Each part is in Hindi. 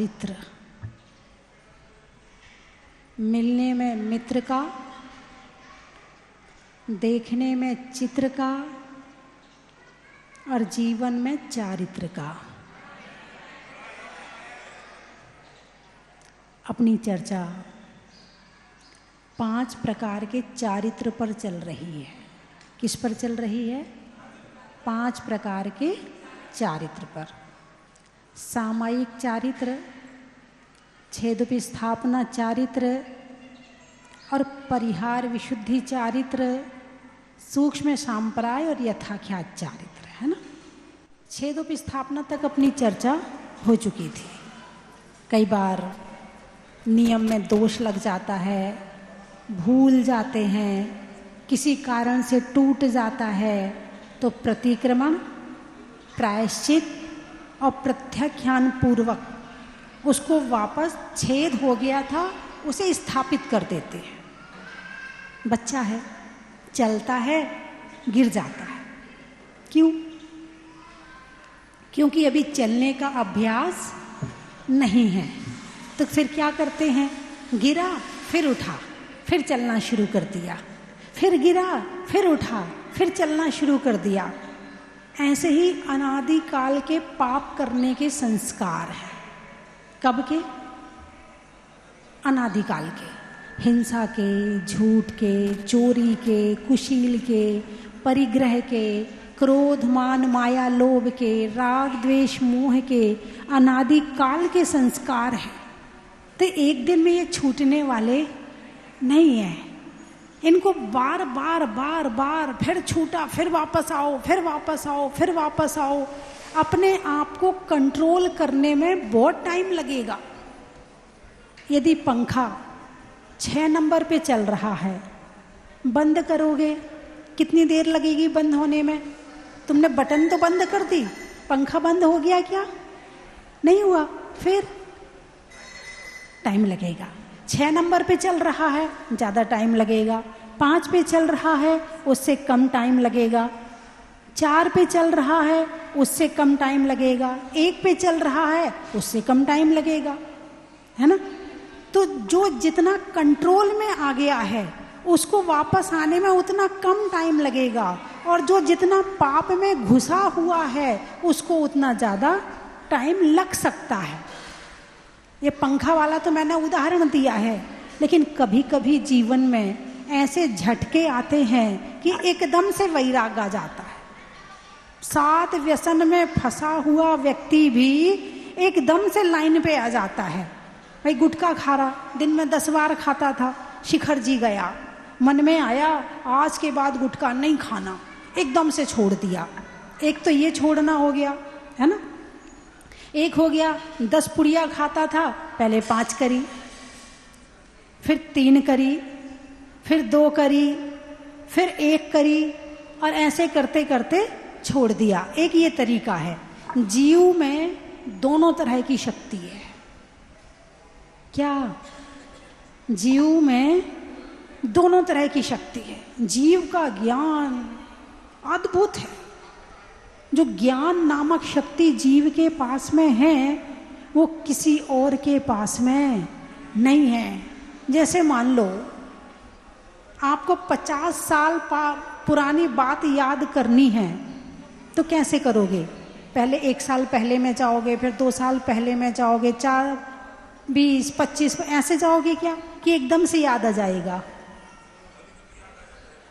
चारित्र, मिलने में मित्र का, देखने में चित्र का और जीवन में चारित्र का। अपनी चर्चा 5 प्रकार के चारित्र पर चल रही है। किस पर चल रही है? 5 प्रकार के चारित्र पर। सामायिक चारित्र, छेदोपि स्थापना चारित्र और परिहार विशुद्धि चारित्र, सूक्ष्म सांप्राय और यथाख्यात चारित्र, है ना। छेदोपि स्थापना तक अपनी चर्चा हो चुकी थी। कई बार नियम में दोष लग जाता है, भूल जाते हैं, किसी कारण से टूट जाता है, तो प्रतिक्रमण, प्रायश्चित और प्रत्याख्यान पूर्वक उसको वापस छेद हो गया था उसे स्थापित कर देते हैं। बच्चा है, चलता है, गिर जाता है। क्यों? क्योंकि अभी चलने का अभ्यास नहीं है। तो फिर क्या करते हैं? गिरा, फिर उठा, फिर चलना शुरू कर दिया, फिर गिरा, फिर उठा, फिर चलना शुरू कर दिया। ऐसे ही अनादिकाल के पाप करने के संस्कार हैं। कब के? अनादिकाल के। हिंसा के, झूठ के, चोरी के, कुशील के, परिग्रह के, क्रोध मान माया लोभ के, राग द्वेष मोह के अनादिकाल के संस्कार हैं। तो एक दिन में ये छूटने वाले नहीं हैं। इनको बार बार बार बार फिर छूटा, फिर वापस आओ, फिर वापस आओ, फिर वापस आओ। अपने आप को कंट्रोल करने में बहुत टाइम लगेगा। यदि पंखा 6 नंबर पे चल रहा है, बंद करोगे, कितनी देर लगेगी बंद होने में? तुमने बटन तो बंद कर दी, पंखा बंद हो गया क्या? नहीं हुआ। फिर टाइम लगेगा। 6 नंबर पे चल रहा है, ज़्यादा टाइम लगेगा। 5 पे चल रहा है, उससे कम टाइम लगेगा। 4 पे चल रहा है, उससे कम टाइम लगेगा। 1 पे चल रहा है, उससे कम टाइम लगेगा, है ना। तो जो जितना कंट्रोल में आ गया है उसको वापस आने में उतना कम टाइम लगेगा, और जो जितना पाप में घुसा हुआ है उसको उतना ज़्यादा टाइम लग सकता है। ये पंखा वाला तो मैंने उदाहरण दिया है, लेकिन कभी कभी जीवन में ऐसे झटके आते हैं कि एकदम से वैराग आ जाता है। 7 व्यसन में फंसा हुआ व्यक्ति भी एकदम से लाइन पे आ जाता है। भाई गुटखा खा रहा, दिन में 10 बार खाता था, शिखर जी गया, मन में आया आज के बाद गुटखा नहीं खाना, एकदम से छोड़ दिया। एक तो ये छोड़ना हो गया, है ना। एक हो गया 10 पुड़िया खाता था, पहले 5 करी, फिर 3 करी, फिर 2 करी, फिर 1 करी, और ऐसे करते करते छोड़ दिया। एक ये तरीका है। जीव में दोनों तरह की शक्ति है। क्या? जीव में दोनों तरह की शक्ति है। जीव का ज्ञान अद्भुत है। जो ज्ञान नामक शक्ति जीव के पास में है वो किसी और के पास में नहीं है। जैसे मान लो आपको 50 साल पुरानी बात याद करनी है, तो कैसे करोगे? पहले 1 साल पहले में जाओगे, फिर 2 साल पहले में जाओगे, 4, 20, 25 ऐसे जाओगे क्या कि एकदम से याद आ जाएगा?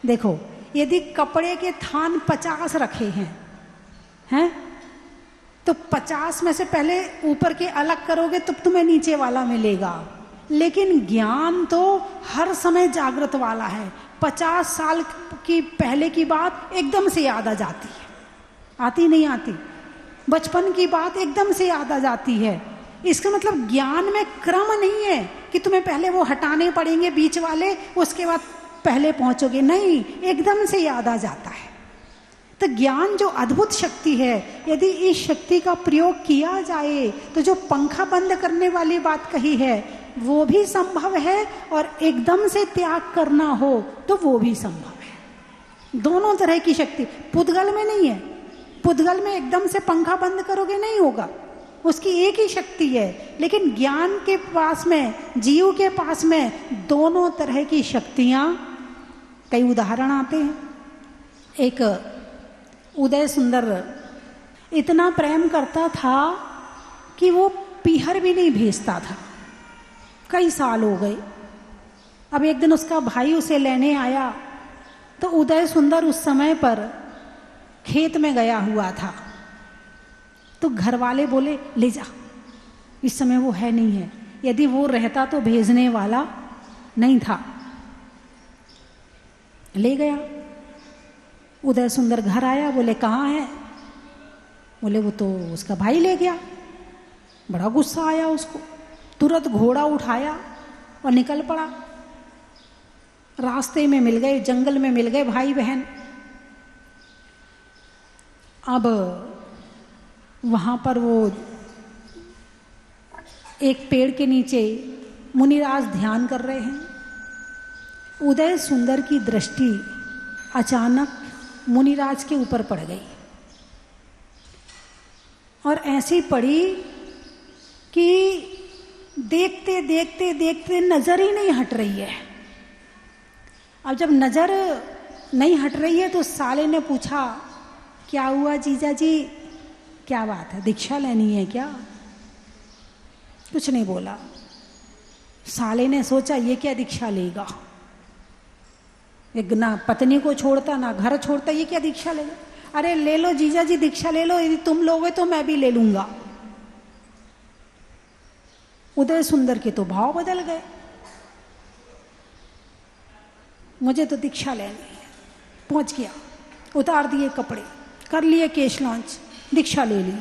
देखो, यदि कपड़े के थान 50 रखे हैं, तो 50 में से पहले ऊपर के अलग करोगे तब तुम्हें नीचे वाला मिलेगा। लेकिन ज्ञान तो हर समय जागृत वाला है। 50 साल की पहले की बात एकदम से याद आ जाती है। आती नहीं आती? बचपन की बात एकदम से याद आ जाती है। इसका मतलब ज्ञान में क्रम नहीं है कि तुम्हें पहले वो हटाने पड़ेंगे बीच वाले, उसके बाद पहले पहुंचोगे। नहीं, एकदम से याद आ जाता है। तो ज्ञान जो अद्भुत शक्ति है, यदि इस शक्ति का प्रयोग किया जाए तो जो पंखा बंद करने वाली बात कही है वो भी संभव है, और एकदम से त्याग करना हो तो वो भी संभव है। दोनों तरह की शक्ति। पुद्गल में नहीं है। पुद्गल में एकदम से पंखा बंद करोगे नहीं होगा, उसकी एक ही शक्ति है, लेकिन ज्ञान के पास में, जीव के पास में दोनों तरह की शक्तियां। कई उदाहरण आते हैं। एक उदय सुंदर इतना प्रेम करता था कि वो पीहर भी नहीं भेजता था। कई साल हो गए। अब एक दिन उसका भाई उसे लेने आया तो उदय सुंदर उस समय पर खेत में गया हुआ था। तो घर वाले बोले ले जा, इस समय वो है नहीं है। यदि वो रहता तो भेजने वाला नहीं था। ले गया। उदय सुंदर घर आया, बोले कहाँ है? बोले वो तो उसका भाई ले गया। बड़ा गुस्सा आया उसको, तुरंत घोड़ा उठाया और निकल पड़ा। रास्ते में मिल गए, जंगल में मिल गए भाई बहन। अब वहां पर वो एक पेड़ के नीचे मुनिराज ध्यान कर रहे हैं। उदय सुंदर की दृष्टि अचानक मुनिराज के ऊपर पड़ गई और ऐसी पड़ी कि देखते देखते देखते नजर ही नहीं हट रही है। अब जब नजर नहीं हट रही है तो साले ने पूछा क्या हुआ जीजा जी, क्या बात है, दीक्षा लेनी है क्या? कुछ नहीं बोला। साले ने सोचा ये क्या दीक्षा लेगा, एक ना पत्नी को छोड़ता ना घर छोड़ता, ये क्या दीक्षा लेगा? अरे ले लो जीजा जी दीक्षा ले लो, यदि तुम लोगे तो मैं भी ले लूंगा। उदय सुंदर के तो भाव बदल गए, मुझे तो दीक्षा लेनी है। पहुंच गया, उतार दिए कपड़े, कर लिए केश लॉन्च, दीक्षा ले ली।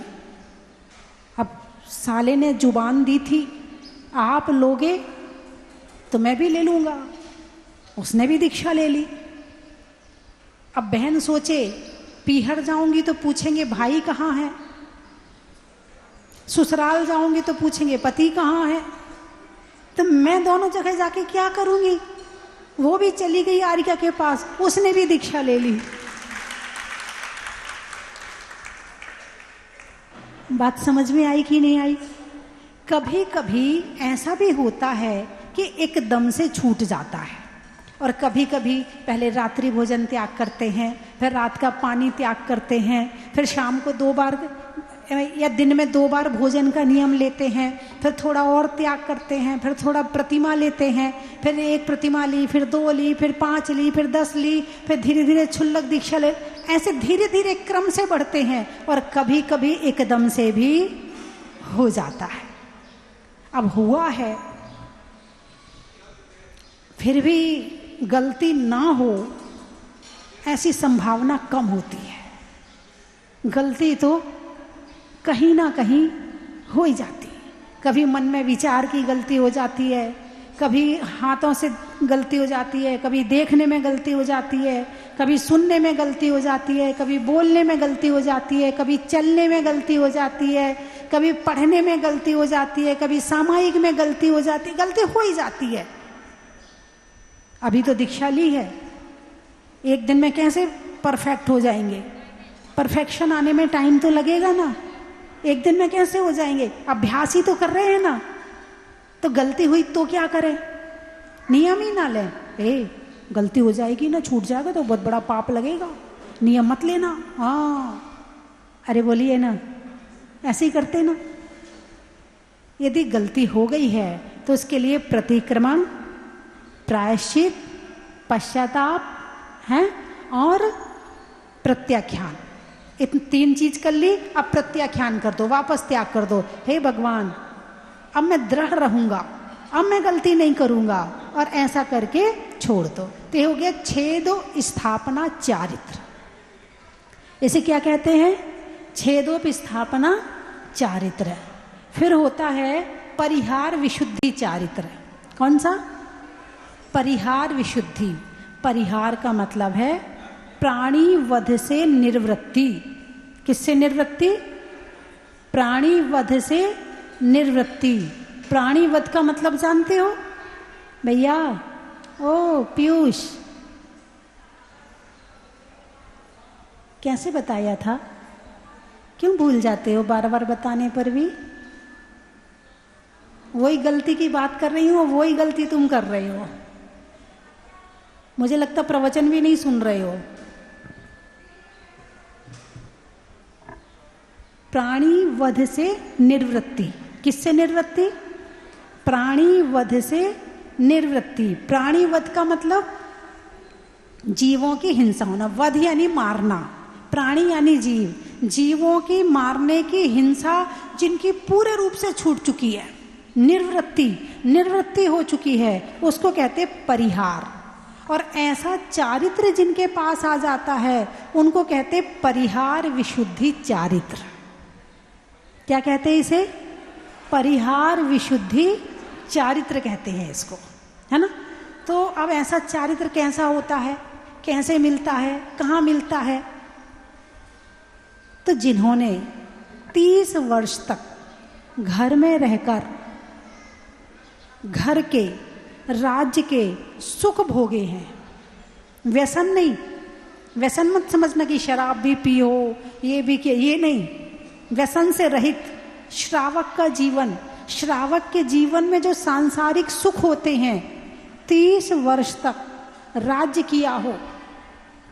अब साले ने जुबान दी थी आप लोगे तो मैं भी ले लूंगा, उसने भी दीक्षा ले ली। अब बहन सोचे पीहर जाऊंगी तो पूछेंगे भाई कहाँ है, ससुराल जाऊंगी तो पूछेंगे पति कहाँ है, तो मैं दोनों जगह जाके क्या करूंगी? वो भी चली गई आर्या के पास, उसने भी दीक्षा ले ली। बात समझ में आई कि नहीं आई? कभी कभी ऐसा भी होता है कि एकदम से छूट जाता है, और कभी कभी पहले रात्रि भोजन त्याग करते हैं, फिर रात का पानी त्याग करते हैं, फिर शाम को 2 बार या दिन में 2 बार भोजन का नियम लेते हैं, फिर थोड़ा और त्याग करते हैं, फिर थोड़ा प्रतिमा लेते हैं, फिर 1 प्रतिमा ली, फिर 2 ली, फिर 5 ली, फिर 10 ली, फिर धीरे धीरे क्षुल्लक दीक्षा ले। ऐसे धीरे धीरे क्रम से बढ़ते हैं, और कभी कभी एकदम से भी हो जाता है। अब हुआ है, फिर भी गलती ना हो ऐसी संभावना कम होती है। गलती तो कहीं ना कहीं हो ही जाती है। कभी मन में विचार की गलती हो जाती है, कभी हाथों से गलती हो जाती है, कभी देखने में गलती हो जाती है, कभी सुनने में गलती हो जाती है, कभी बोलने में गलती हो जाती है, कभी चलने में गलती हो जाती है, कभी पढ़ने में गलती हो जाती है, कभी सामायिक में गलती हो जाती है। गलती हो ही जाती है। अभी तो दीक्षा ली है, एक दिन में कैसे परफेक्ट हो जाएंगे? परफेक्शन आने में टाइम तो लगेगा ना, एक दिन में कैसे हो जाएंगे? अभ्यास ही तो कर रहे हैं ना। तो गलती हुई तो क्या करें? नियम ही ना लें। गलती हो जाएगी ना, छूट जाएगा तो बहुत बड़ा पाप लगेगा, नियम मत लेना। हाँ, अरे बोलिए ना, ऐसे ही करते ना। यदि गलती हो गई है तो उसके लिए प्रतिक्रमण, प्रायश्चित, पश्चाताप है और प्रत्याख्यान, इन 3 चीज कर ली। अब प्रत्याख्यान कर दो, वापस त्याग कर दो। हे भगवान, अब मैं दृढ़ रहूंगा, अब मैं गलती नहीं करूंगा, और ऐसा करके छोड़ दो। तो ये हो गया छेदो स्थापना चारित्र। इसे क्या कहते हैं? छेदोप स्थापना चारित्र। फिर होता है परिहार विशुद्धि चारित्र। कौन सा? परिहार विशुद्धि। परिहार का मतलब है प्राणी वध से निवृत्ति। किससे निवृत्ति? प्राणी वध से निवृत्ति। प्राणी वध का मतलब जानते हो भैया? ओ पीयूष, कैसे बताया था? क्यों भूल जाते हो बार बार बताने पर भी? वही गलती की बात कर रही हूँ, वही गलती तुम कर रहे हो। मुझे लगता प्रवचन भी नहीं सुन रहे हो। प्राणी वध से निवृत्ति, किससे निवृत्ति? प्राणी वध से निवृत्ति। प्राणी वध का मतलब जीवों की हिंसा होना, वध यानी मारना, प्राणी यानी जीव, जीवों की मारने की हिंसा जिनकी पूरे रूप से छूट चुकी है, निवृत्ति हो चुकी है, उसको कहते परिहार। और ऐसा चारित्र जिनके पास आ जाता है उनको कहते परिहार विशुद्धि चारित्र। क्या कहते हैं इसे? परिहार विशुद्धि चारित्र कहते हैं इसको, है ना। तो अब ऐसा चारित्र कैसा होता है, कैसे मिलता है, कहाँ मिलता है? तो जिन्होंने 30 वर्ष तक घर में रहकर घर के राज्य के सुख भोगे हैं, व्यसन नहीं, व्यसन मत समझना कि शराब भी पियो ये भी किया, ये नहीं, व्यसन से रहित श्रावक का जीवन, श्रावक के जीवन में जो सांसारिक सुख होते हैं, 30 वर्ष तक राज्य किया हो,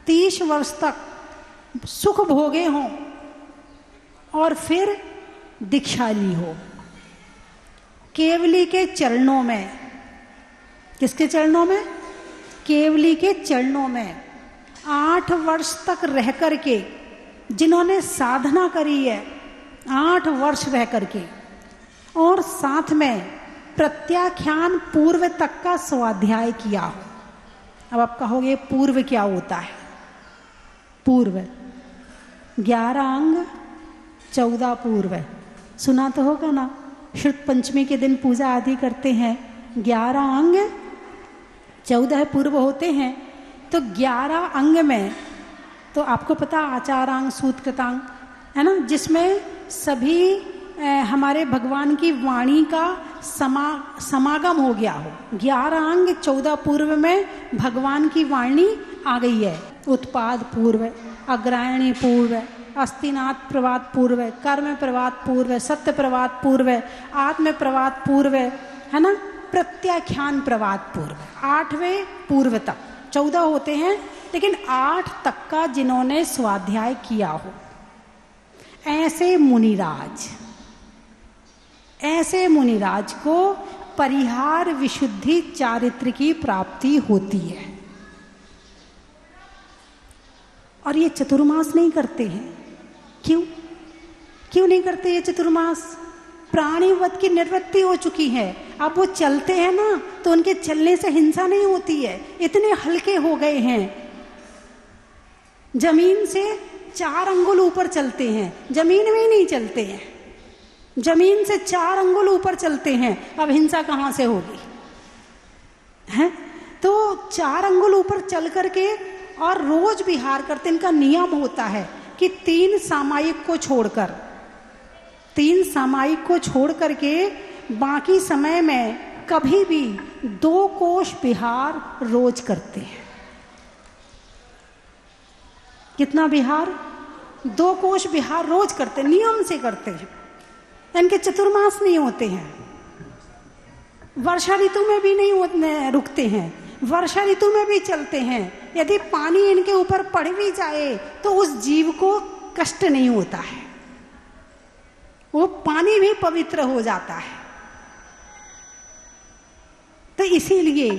30 वर्ष तक सुख भोगे हों और फिर दीक्षा ली हो केवली के चरणों में। किसके चरणों में? केवली के चरणों में 8 वर्ष तक रह करके जिन्होंने साधना करी है, 8 वर्ष रह करके, और साथ में प्रत्याख्यान पूर्व तक का स्वाध्याय किया हो। अब आप कहोगे पूर्व क्या होता है? पूर्व 11 अंग 14 पूर्व, सुना तो होगा ना। श्रुत पंचमी के दिन पूजा आदि करते हैं, 11 अंग 14 पूर्व होते हैं। तो 11 अंग में तो आपको पता आचारांग सूतकृतांग है ना, जिसमें सभी हमारे भगवान की वाणी का समागम हो गया हो। 11 अंग 14 पूर्व में भगवान की वाणी आ गई है। उत्पाद पूर्व, अग्रायणी पूर्व, अस्तिनाथ प्रवाद पूर्व, कर्म प्रवाद पूर्व, सत्य प्रवाद पूर्व, आत्म प्रवाद पूर्व, है ना, प्रत्याख्यान प्रवाद पूर्व, 8वें पूर्व तक 14 होते हैं, लेकिन 8 तक का जिन्होंने स्वाध्याय किया हो, ऐसे मुनिराज को परिहार विशुद्धि चारित्र की प्राप्ति होती है। और ये चतुर्मास नहीं करते हैं। क्यों नहीं करते ये चतुर्मास? प्राणीवध की निवृत्ति हो चुकी है। अब वो चलते हैं ना, तो उनके चलने से हिंसा नहीं होती है, इतने हल्के हो गए हैं, जमीन से 4 अंगुल ऊपर चलते हैं, जमीन में ही नहीं चलते हैं, जमीन से 4 अंगुल ऊपर चलते हैं। अब हिंसा कहाँ से होगी? हैं? तो 4 अंगुल ऊपर चल करके और रोज विहार करते। इनका नियम होता है कि 3 सामायिक को छोड़ करके बाकी समय में कभी भी 2 कोश विहार रोज करते हैं। कितना विहार? 2 कोश विहार रोज करते, नियम से करते हैं। इनके चतुर्मास नहीं होते हैं। वर्षा ऋतु में भी नहीं रुकते हैं, वर्षा ऋतु में भी चलते हैं। यदि पानी इनके ऊपर पड़ भी जाए तो उस जीव को कष्ट नहीं होता है, वो पानी भी पवित्र हो जाता है। तो इसीलिए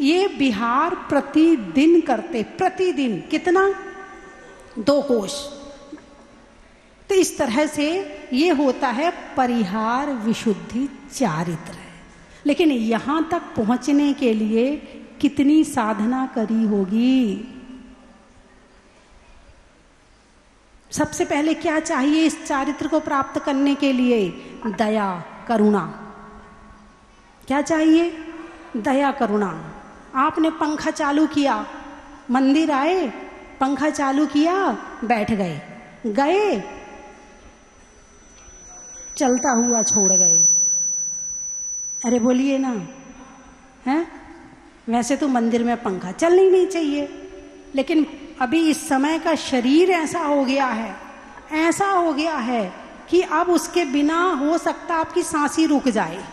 ये विहार प्रतिदिन करते, प्रतिदिन कितना? 2 कोश। तो इस तरह से ये होता है परिहार विशुद्धि चारित्र। लेकिन यहां तक पहुंचने के लिए कितनी साधना करी होगी? सबसे पहले क्या चाहिए इस चारित्र को प्राप्त करने के लिए? दया, करुणा। क्या चाहिए? दया, करुणा। आपने पंखा चालू किया, मंदिर आए, पंखा चालू किया, बैठ गए, चलता हुआ छोड़ गए। अरे बोलिए ना, हैं? वैसे तो मंदिर में पंखा चलना ही नहीं चाहिए, लेकिन अभी इस समय का शरीर ऐसा हो गया है कि अब उसके बिना हो सकता आपकी सांस ही रुक जाए।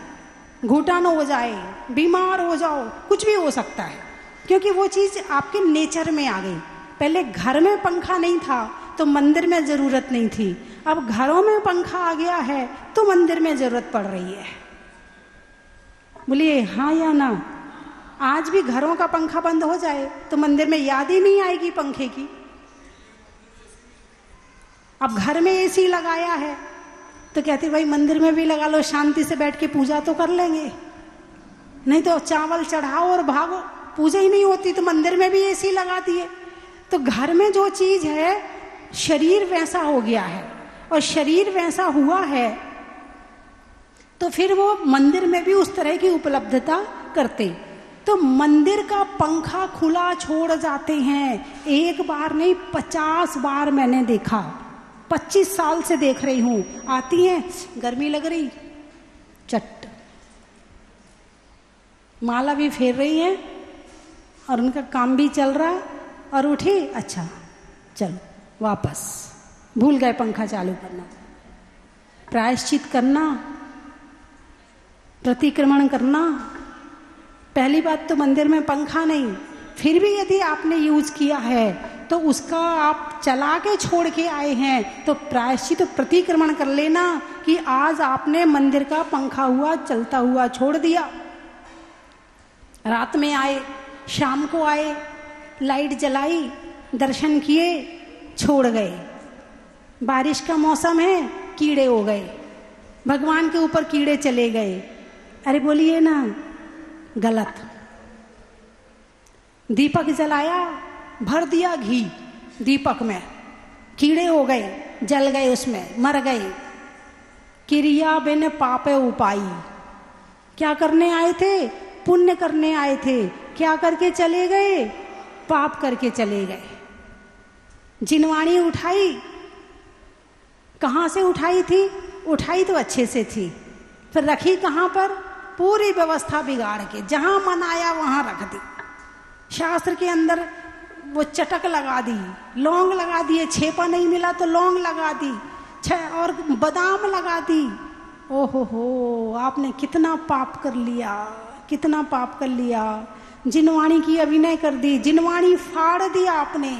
घुटन हो जाए, बीमार हो जाओ, कुछ भी हो सकता है, क्योंकि वो चीज़ आपके नेचर में आ गई। पहले घर में पंखा नहीं था तो मंदिर में ज़रूरत नहीं थी, अब घरों में पंखा आ गया है तो मंदिर में ज़रूरत पड़ रही है। बोलिए हाँ या ना। आज भी घरों का पंखा बंद हो जाए तो मंदिर में याद ही नहीं आएगी पंखे की। अब घर में एसी लगाया है तो कहते भाई मंदिर में भी लगा लो, शांति से बैठ के पूजा तो कर लेंगे, नहीं तो चावल चढ़ाओ और भागो, पूजा ही नहीं होती तो मंदिर में भी एसी लगा दिए। तो घर में जो चीज है, शरीर वैसा हो गया है, और शरीर वैसा हुआ है तो फिर वो मंदिर में भी उस तरह की उपलब्धता करते। तो मंदिर का पंखा खुला छोड़ जाते हैं, एक बार नहीं 50 बार मैंने देखा, 25 साल से देख रही हूं। आती है, गर्मी लग रही, चट माला भी फेर रही है और उनका काम भी चल रहा, और उठी, अच्छा चलो वापस, भूल गए पंखा चालू करना। प्रायश्चित करना, प्रतिक्रमण करना। पहली बात तो मंदिर में पंखा नहीं, फिर भी यदि आपने यूज किया है तो उसका आप चला के छोड़ के आए हैं तो प्रायश्चित तो प्रतिक्रमण कर लेना कि आज आपने मंदिर का पंखा हुआ चलता हुआ छोड़ दिया। रात में आए, शाम को आए, लाइट जलाई, दर्शन किए, छोड़ गए। बारिश का मौसम है, कीड़े हो गए, भगवान के ऊपर कीड़े चले गए। अरे बोलिए ना, गलत। दीपक जलाया, भर दिया घी दीपक में, कीड़े हो गए, जल गए, उसमें मर गए। क्रिया बिन पापे उपाई। क्या करने आए थे? पुण्य करने आए थे, क्या करके चले गए? पाप करके चले गए। जिनवाणी उठाई, कहाँ से उठाई थी? उठाई तो अच्छे से थी, फिर रखी कहाँ पर? पूरी व्यवस्था बिगाड़ के, जहां मन आया वहां रख दी। शास्त्र के अंदर वो चटक लगा दी, लौंग लगा दिए, छेपा नहीं मिला तो लौंग लगा दी, और बादाम लगा दी। ओहो हो, आपने कितना पाप कर लिया, कितना पाप कर लिया। जिनवाणी की अभिनय कर दी, जिनवाणी फाड़ दिया आपने।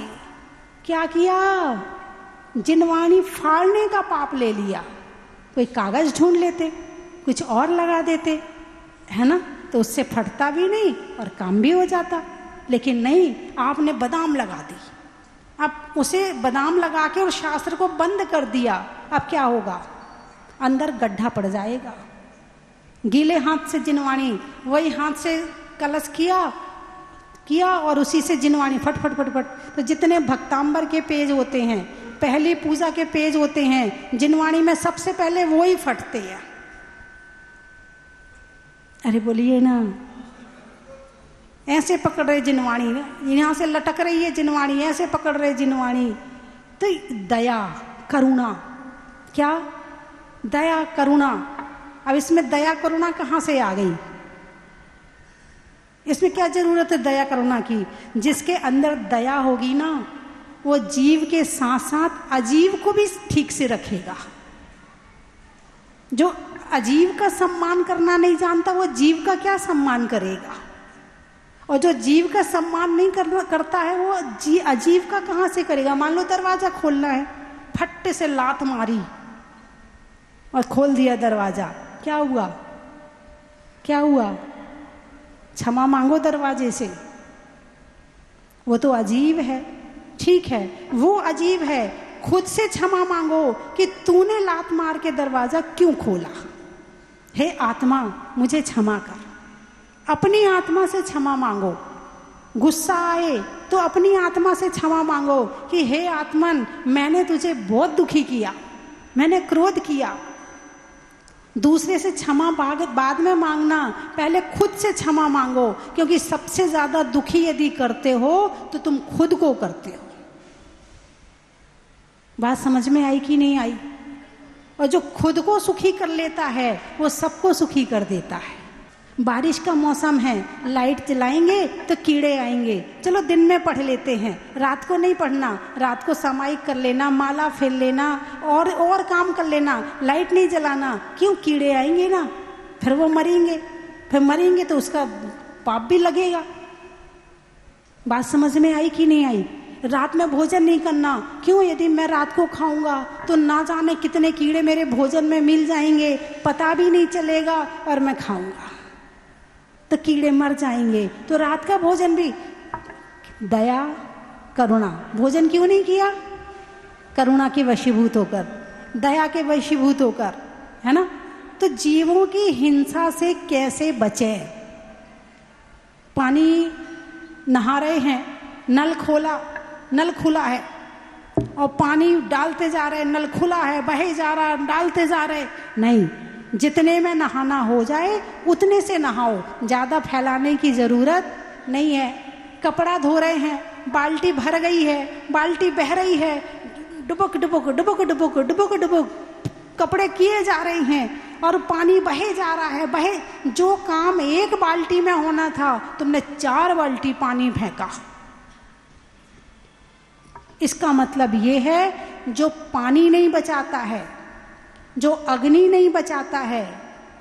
क्या किया? जिनवाणी फाड़ने का पाप ले लिया। कोई कागज ढूंढ लेते, कुछ और लगा देते, है ना, तो उससे फटता भी नहीं और काम भी हो जाता। लेकिन नहीं, आपने बादाम लगा दी। अब उसे बादाम लगा के और शास्त्र को बंद कर दिया। अब क्या होगा? अंदर गड्ढा पड़ जाएगा। गीले हाथ से जिनवाणी, वही हाथ से कलश किया और उसी से जिनवाणी फट फट फट फट। तो जितने भक्तांबर के पेज होते हैं, पहली पूजा के पेज होते हैं, जिनवाणी में सबसे पहले वो ही फटते हैं। अरे बोलिए ना, ऐसे पकड़ रहे जिनवाणी, यहाँ से लटक रही है जिनवाणी, ऐसे पकड़ रहे जिनवाणी। तो दया करुणा, क्या दया करुणा। अब इसमें दया करुणा कहाँ से आ गई? इसमें क्या जरूरत है दया करुणा की? जिसके अंदर दया होगी ना, वो जीव के साथ साथ अजीव को भी ठीक से रखेगा। जो अजीव का सम्मान करना नहीं जानता, वो जीव का क्या सम्मान करेगा? और जो जीव का सम्मान नहीं करता है, वो अजीव का कहाँ से करेगा? मान लो दरवाजा खोलना है, फट्टे से लात मारी और खोल दिया दरवाजा, क्या हुआ? क्या हुआ? क्षमा मांगो दरवाजे से। वो तो अजीब है, ठीक है, वो अजीब है। खुद से क्षमा मांगो कि तूने लात मार के दरवाजा क्यों खोला। हे आत्मा, मुझे क्षमा कर। अपनी आत्मा से क्षमा मांगो। गुस्सा आए तो अपनी आत्मा से क्षमा मांगो कि हे आत्मन, मैंने तुझे बहुत दुखी किया, मैंने क्रोध किया। दूसरे से क्षमा बाद में मांगना, पहले खुद से क्षमा मांगो, क्योंकि सबसे ज्यादा दुखी यदि करते हो तो तुम खुद को करते हो। बात समझ में आई कि नहीं आई? और जो खुद को सुखी कर लेता है वो सबको सुखी कर देता है। बारिश का मौसम है, लाइट जलाएंगे तो कीड़े आएंगे, चलो दिन में पढ़ लेते हैं, रात को नहीं पढ़ना, रात को सामायिक कर लेना, माला फेर लेना और काम कर लेना, लाइट नहीं जलाना। क्यों? कीड़े आएंगे ना, फिर वो मरेंगे। फिर मरेंगे तो उसका पाप भी लगेगा। बात समझ में आई कि नहीं आई? रात में भोजन नहीं करना, क्यों? यदि मैं रात को खाऊंगा तो ना जाने कितने कीड़े मेरे भोजन में मिल जाएंगे, पता भी नहीं चलेगा, और मैं खाऊंगा तो कीड़े मर जाएंगे। तो रात का भोजन भी दया करुणा, भोजन क्यों नहीं किया? करुणा के वशीभूत होकर, दया के वशीभूत होकर, है ना? तो जीवों की हिंसा से कैसे बचें? पानी नहा रहे हैं, नल खुला है और पानी डालते जा रहे, नल खुला है, बहे जा रहा, डालते जा रहे, नहीं, जितने में नहाना हो जाए उतने से नहाओ, ज्यादा फैलाने की जरूरत नहीं है। कपड़ा धो रहे हैं, बाल्टी भर गई है, बाल्टी बह रही है, डुबुक डुबुक डुबुक डुबुक डुबुक डुबुक कपड़े किए जा रहे हैं और पानी बहे जा रहा है, बहे। जो काम एक बाल्टी में होना था तुमने 4 बाल्टी पानी फेंका। इसका मतलब ये है, जो पानी नहीं बचाता है, जो अग्नि नहीं बचाता है,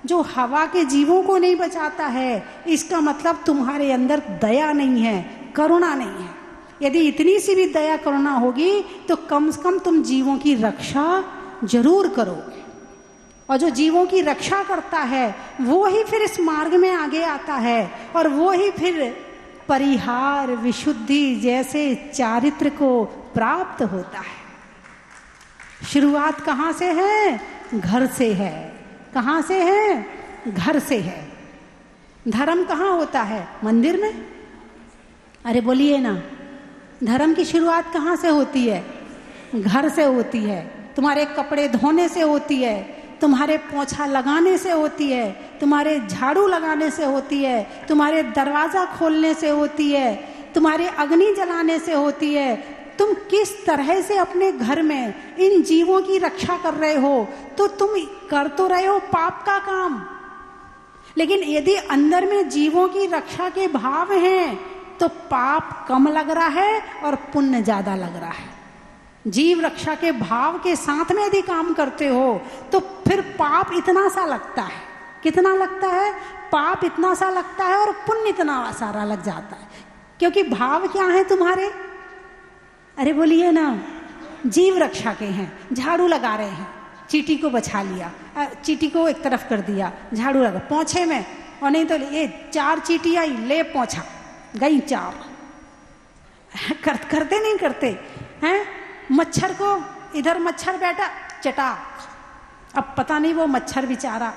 जो हवा के जीवों को नहीं बचाता है, इसका मतलब तुम्हारे अंदर दया नहीं है, करुणा नहीं है। यदि इतनी सी भी दया करुणा होगी तो कम से कम तुम जीवों की रक्षा जरूर करो। और जो जीवों की रक्षा करता है वो ही फिर इस मार्ग में आगे आता है, और वो ही फिर परिहार विशुद्धि जैसे चारित्र को प्राप्त होता है। शुरुआत कहाँ से है? घर से है। कहाँ से है? घर से है। धर्म कहाँ होता है? मंदिर में। अरे बोलिए ना, धर्म की शुरुआत कहाँ से होती है? घर से होती है। तुम्हारे कपड़े धोने से होती है, तुम्हारे पोछा लगाने से होती है, तुम्हारे झाड़ू लगाने से होती है, तुम्हारे दरवाजा खोलने से होती है, तुम्हारे अग्नि जलाने से होती है। तुम किस तरह से अपने घर में इन जीवों की रक्षा कर रहे हो, तो तुम कर तो रहे हो पाप का काम, लेकिन यदि अंदर में जीवों की रक्षा के भाव हैं तो पाप कम लग रहा है और पुण्य ज्यादा लग रहा है। जीव रक्षा के भाव के साथ में यदि काम करते हो तो फिर पाप इतना सा लगता है। कितना लगता है? पाप इतना सा लगता है और पुण्य इतना सारा लग जाता है। क्योंकि भाव क्या है तुम्हारे? अरे बोलिए ना, जीव रक्षा के हैं। झाड़ू लगा रहे हैं, चींटी को बचा लिया, चींटी को एक तरफ कर दिया, झाड़ू लगा पोंछे में, और नहीं तो ये 4 चींटी आई, ले पोंछा गई 4। करते नहीं करते हैं? मच्छर को, इधर मच्छर बैठा, चटाक। अब पता नहीं वो मच्छर बेचारा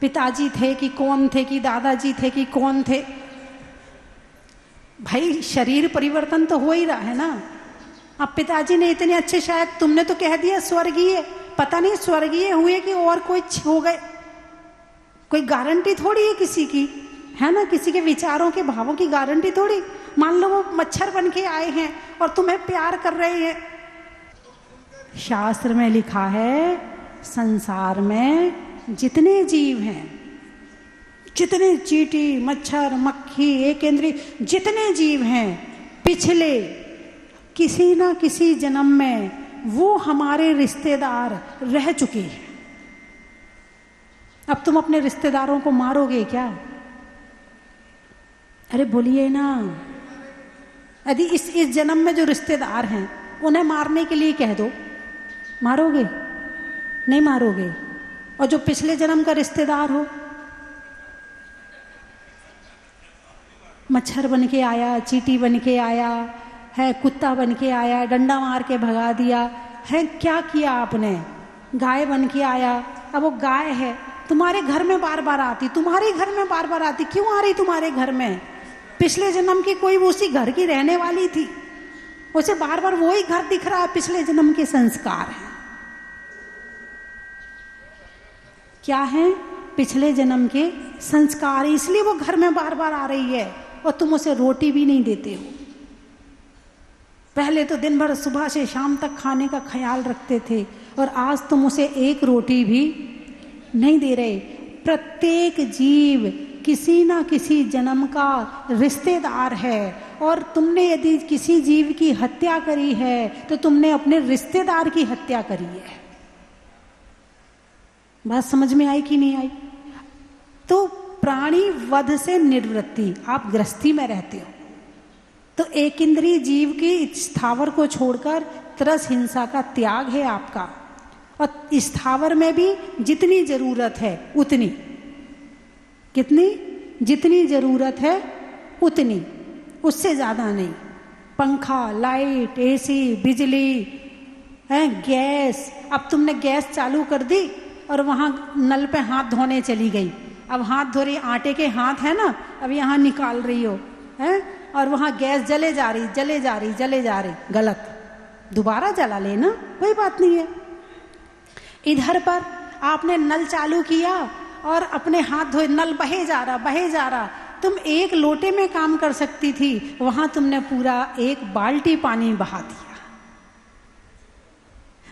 पिताजी थे कि कौन थे, कि दादाजी थे कि कौन थे। भाई शरीर परिवर्तन तो हो ही रहा है ना। अब पिताजी ने इतने अच्छे, शायद तुमने तो कह दिया स्वर्गीय, पता नहीं स्वर्गीय हुए कि और कोई हो गए। कोई गारंटी थोड़ी है किसी की, है ना? किसी के विचारों के भावों की गारंटी थोड़ी। मान लो वो मच्छर बन के आए हैं और तुम्हें प्यार कर रहे हैं। शास्त्र में लिखा है, संसार में जितने जीव हैं, जितने चींटी, मच्छर, मक्खी, एक इंद्री, जितने जीव हैं, पिछले किसी ना किसी जन्म में वो हमारे रिश्तेदार रह चुके हैं। अब तुम अपने रिश्तेदारों को मारोगे क्या? अरे बोलिए ना। यदि इस जन्म में जो रिश्तेदार हैं उन्हें मारने के लिए कह दो, मारोगे? नहीं मारोगे। और जो पिछले जन्म का रिश्तेदार हो, मच्छर बन के आया, चींटी बन के आया है, कुत्ता बन के आया, डंडा मार के भगा दिया है, क्या किया आपने? गाय बन के आया, अब वो गाय है, तुम्हारे घर में बार बार आती, तुम्हारे घर में बार बार आती। क्यों आ रही तुम्हारे घर में? पिछले जन्म की कोई उसी घर की रहने वाली थी, उसे बार बार वही घर दिख रहा है। पिछले जन्म के संस्कार हैं। क्या है? पिछले जन्म के संस्कार, इसलिए वो घर में बार बार आ रही है। और तुम उसे रोटी भी नहीं देते हो। पहले तो दिन भर सुबह से शाम तक खाने का ख्याल रखते थे, और आज तुम उसे एक रोटी भी नहीं दे रहे। प्रत्येक जीव किसी ना किसी जन्म का रिश्तेदार है, और तुमने यदि किसी जीव की हत्या करी है तो तुमने अपने रिश्तेदार की हत्या करी है। बात समझ में आई कि नहीं आई? तो प्राणी वध से निवृत्ति, आप गृहस्थी में रहते हो तो एक इंद्रिय जीव की स्थावर को छोड़कर तरस हिंसा का त्याग है आपका, और स्थावर में भी जितनी जरूरत है उतनी, कितनी, जितनी जरूरत है उतनी, उससे ज्यादा नहीं। पंखा, लाइट, एसी, बिजली है, गैस, अब तुमने गैस चालू कर दी और वहां नल पे हाथ धोने चली गई, अब हाथ धो रही, आटे के हाथ है ना, अब यहाँ निकाल रही हो है, और वहां गैस जले जा रही, जले जा रही, जले जा रही, गलत, दोबारा जला लेना, कोई बात नहीं है। इधर पर आपने नल चालू किया और अपने हाथ धोए, नल बहे जा रहा, बहे जा रहा, तुम एक लोटे में काम कर सकती थी, वहां तुमने पूरा एक बाल्टी पानी बहा दिया।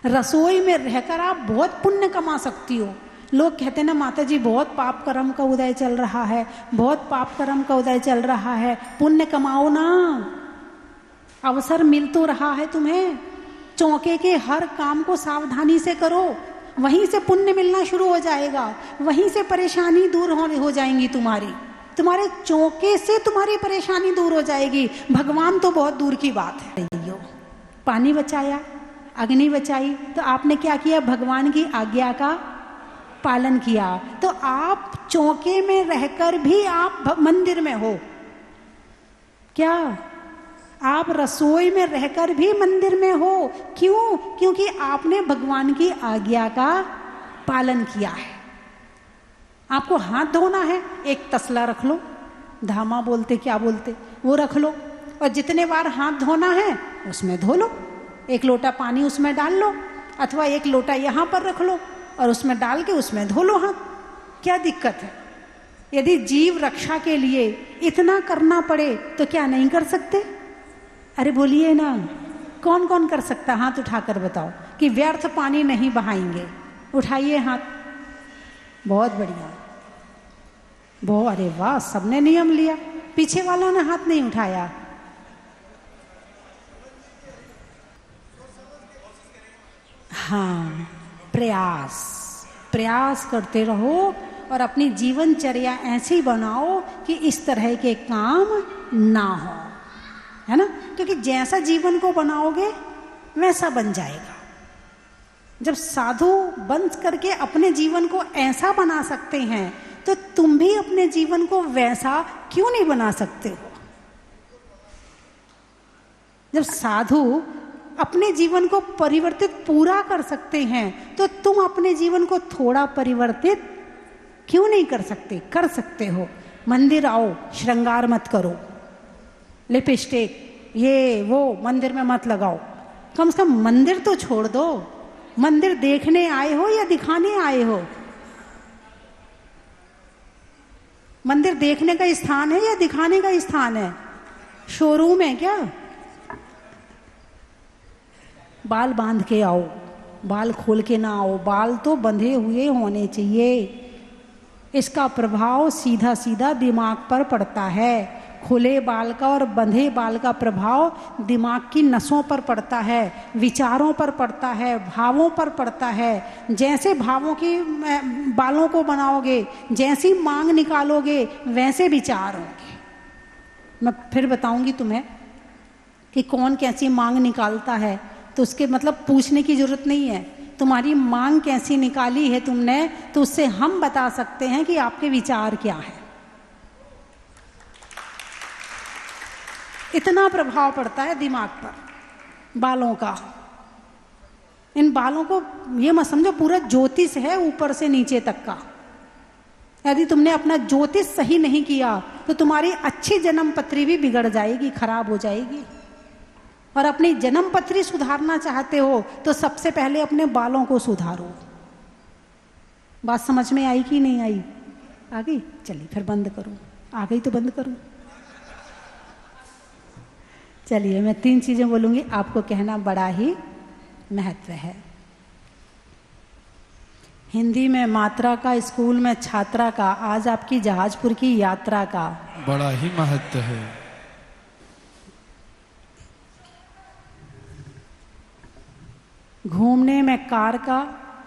रसोई में रहकर आप बहुत पुण्य कमा सकती हो। लोग कहते हैं ना माता जी बहुत पाप कर्म का उदय चल रहा है, बहुत पाप कर्म का उदय चल रहा है, पुण्य कमाओ ना, अवसर मिल तो रहा है तुम्हें। चौके के हर काम को सावधानी से करो, वहीं से पुण्य मिलना शुरू हो जाएगा, वहीं से परेशानी दूर हो जाएंगी तुम्हारी, तुम्हारे चौके से तुम्हारी परेशानी दूर हो जाएगी। भगवान तो बहुत दूर की बात है। पानी बचाया, अग्नि बचाई, तो आपने क्या किया, भगवान की आज्ञा का पालन किया। तो आप चौके में रहकर भी आप मंदिर में हो, क्या आप रसोई में रहकर भी मंदिर में हो? क्यों? क्योंकि आपने भगवान की आज्ञा का पालन किया है। आपको हाथ धोना है, एक तसला रख लो, धामा बोलते क्या बोलते, वो रख लो, और जितने बार हाथ धोना है उसमें धो लो, एक लोटा पानी उसमें डाल लो, अथवा एक लोटा यहाँ पर रख लो और उसमें डाल के उसमें धो लो हाथ, क्या दिक्कत है? यदि जीव रक्षा के लिए इतना करना पड़े तो क्या नहीं कर सकते? अरे बोलिए ना, कौन कौन कर सकता? हाथ उठाकर बताओ कि व्यर्थ पानी नहीं बहाएंगे। उठाइए हाथ, बहुत बढ़िया, बहुत, अरे वाह, सबने नियम लिया, पीछे वाला ने हाथ नहीं उठाया। हाँ, प्रयास करते रहो और अपनी जीवनचर्या ऐसी बनाओ कि इस तरह के काम ना हो, है ना? क्योंकि जैसा जीवन को बनाओगे वैसा बन जाएगा। जब साधु बन करके अपने जीवन को ऐसा बना सकते हैं तो तुम भी अपने जीवन को वैसा क्यों नहीं बना सकते हो? जब साधु अपने जीवन को परिवर्तित पूरा कर सकते हैं तो तुम अपने जीवन को थोड़ा परिवर्तित क्यों नहीं कर सकते? कर सकते हो। मंदिर आओ, श्रृंगार मत करो, लिपस्टिक ये वो मंदिर में मत लगाओ, कम से कम मंदिर तो छोड़ दो। मंदिर देखने आए हो या दिखाने आए हो? मंदिर देखने का स्थान है या दिखाने का स्थान है? शोरूम है क्या? बाल बांध के आओ, बाल खोल के ना आओ, बाल तो बंधे हुए होने चाहिए। इसका प्रभाव सीधा सीधा दिमाग पर पड़ता है। खुले बाल का और बंधे बाल का प्रभाव दिमाग की नसों पर पड़ता है, विचारों पर पड़ता है, भावों पर पड़ता है। जैसे भावों की बालों को बनाओगे, जैसी मांग निकालोगे, वैसे विचार होंगे। मैं फिर बताऊंगी तुम्हें कि कौन कैसी मांग निकालता है, तो उसके मतलब पूछने की जरूरत नहीं है। तुम्हारी मांग कैसी निकाली है तुमने, तो उससे हम बता सकते हैं कि आपके विचार क्या है। इतना प्रभाव पड़ता है दिमाग पर बालों का। इन बालों को ये मत समझो पूरा ज्योतिष है ऊपर से नीचे तक का। यदि तुमने अपना ज्योतिष सही नहीं किया तो तुम्हारी अच्छी जन्म पत्री भी बिगड़ जाएगी, खराब हो जाएगी। और अपनी जन्म पत्री सुधारना चाहते हो तो सबसे पहले अपने बालों को सुधारो। बात समझ में आई कि नहीं आई? आ गई? चलिए फिर बंद करूं। आ गई तो बंद करूं। चलिए मैं 3 चीजें बोलूंगी, आपको कहना बड़ा ही महत्व है। हिंदी में मात्रा का, स्कूल में छात्रा का, आज आपकी जहाजपुर की यात्रा का बड़ा ही महत्व है। घूमने में कार का,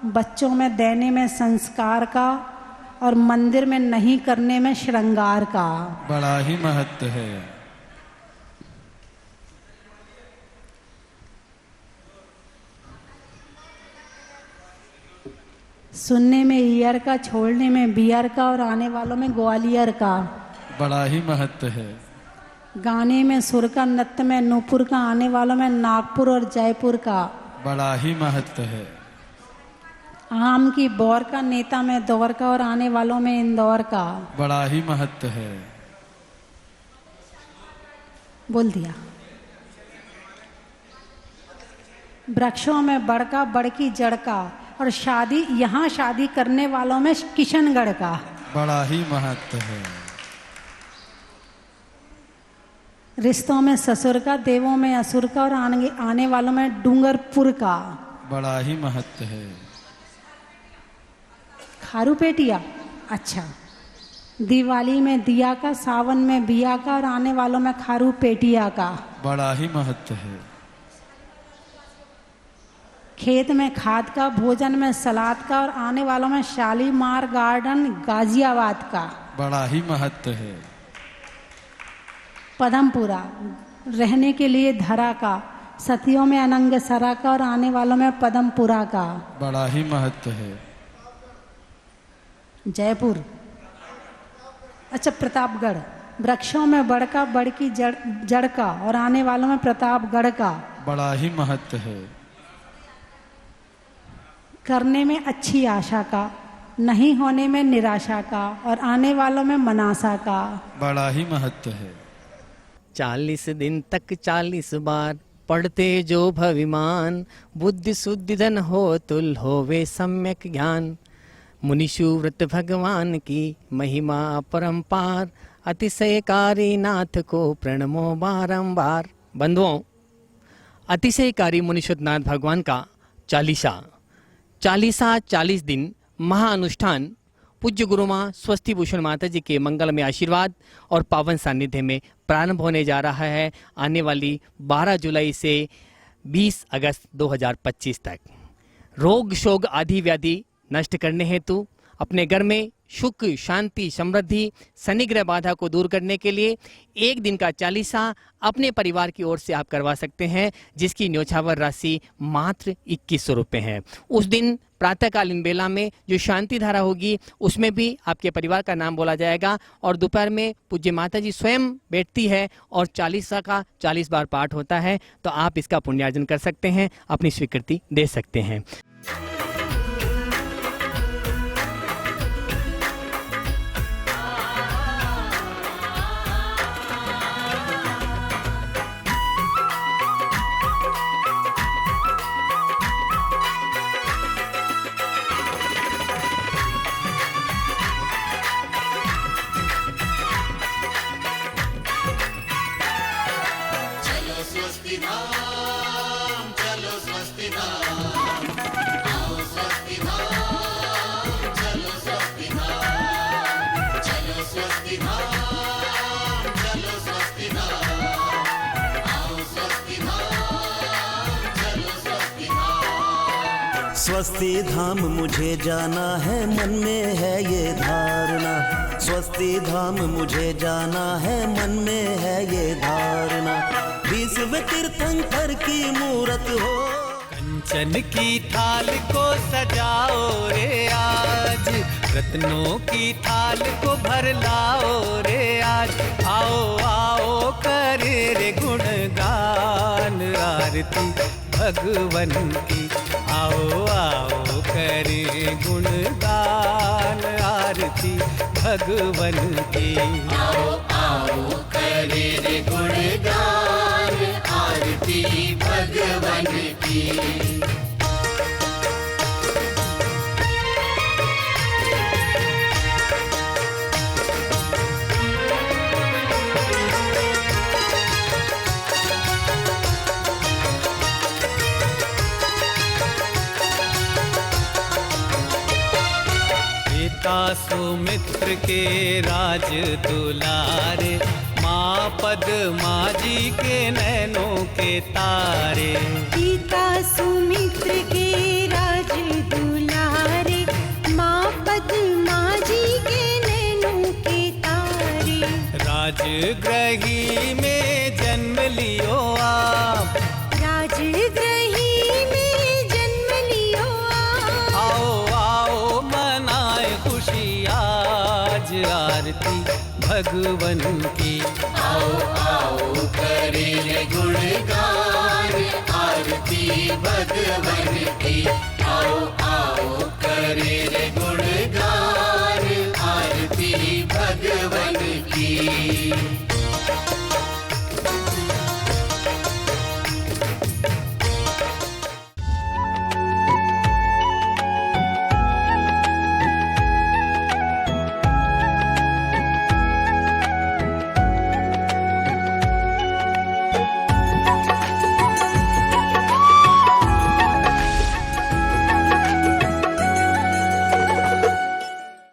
बच्चों में देने में संस्कार का, और मंदिर में नहीं करने में श्रृंगार का। बड़ा ही महत्व है। सुनने में ईयर का, छोड़ने में बियर का और आने वालों में ग्वालियर का। बड़ा ही महत्व है। गाने में सुर का, नृत्य में नूपुर का, आने वालों में नागपुर और जयपुर का। बड़ा ही महत्व है। आम की बौर का, नेता में दौर का और आने वालों में इंदौर का। बड़ा ही महत्व है। बोल दिया। वृक्षों में बड़का, बड़की जड़ का और शादी, यहाँ शादी करने वालों में किशनगढ़ का। बड़ा ही महत्व है। रिश्तों में ससुर का, देवों में असुर का और आने वालों में डूंगरपुर का। बड़ा ही महत्व है। खारू पेटिया, अच्छा। दिवाली में दिया का, सावन में बिया का और आने वालों में खारू पेटिया का। बड़ा ही महत्व है। खेत में खाद का, भोजन में सलाद का और आने वालों में शालीमार गार्डन गाजियाबाद का। बड़ा ही महत्व है। पदमपुरा, रहने के लिए धरा का, सतियों में अनंग सरा का और आने वालों में पदमपुरा का। बड़ा ही महत्व है। जयपुर, अच्छा। प्रतापगढ़, वृक्षों में बड़का, बड़की जड़ का और आने वालों में प्रतापगढ़ का। बड़ा ही महत्व है। करने में अच्छी आशा का, नहीं होने में निराशा का और आने वालों में मनासा का। बड़ा ही महत्व है। 40 दिन तक 40 बार पढ़ते जो भविमान, बुद्धि शुद्धि धन हो तुल होवे सम्यक ज्ञान। मुनिषु व्रत भगवान की महिमा परंपार, अतिशयकारी नाथ को प्रणमो बारंबार। बंधुओं, अतिशयकारी मुनिषुनाथ भगवान का चालीसा 40 दिन महाअनुष्ठान पूज्य गुरु माँ स्वस्ति भूषण माता जी के मंगलमय आशीर्वाद और पावन सानिध्य में प्रारंभ होने जा रहा है आने वाली 12 जुलाई से 20 अगस्त 2025 तक। रोग शोग आदि व्याधि नष्ट करने हेतु अपने घर में सुख शांति समृद्धि शनिग्रह बाधा को दूर करने के लिए एक दिन का चालीसा अपने परिवार की ओर से आप करवा सकते हैं, जिसकी न्योछावर राशि मात्र 2100 रुपये है। उस दिन प्रातःकालीन बेला में जो शांति धारा होगी उसमें भी आपके परिवार का नाम बोला जाएगा और दोपहर में पूज्य माता जी स्वयं बैठती है और चालीसा का 40 बार पाठ होता है। तो आप इसका पुण्यार्जन कर सकते हैं, अपनी स्वीकृति दे सकते हैं। स्वस्ति धाम मुझे जाना है, मन में है ये धारणा। स्वस्ति धाम मुझे जाना है, मन में है ये धारणा। विश्व तीर्थंकर की मूरत हो, कंचन की थाल को सजाओ रे आज, रत्नों की थाल को भर लाओ रे आज। आओ आओ करे रे गुणगान आरती भगवन की। आओ आओ करे गुणगान आरती भगवन की। आओ आओ करे रे गुणगान आरती भगवन की। सुमित्र के राज दुलारे, माँ पद्मा जी के नैनों के तारे। पिता सुमित्र के राज दुलारे, माँ पद्मा जी भगवन की। आओ आओ करे रे गुणगान, आरती भगवन की।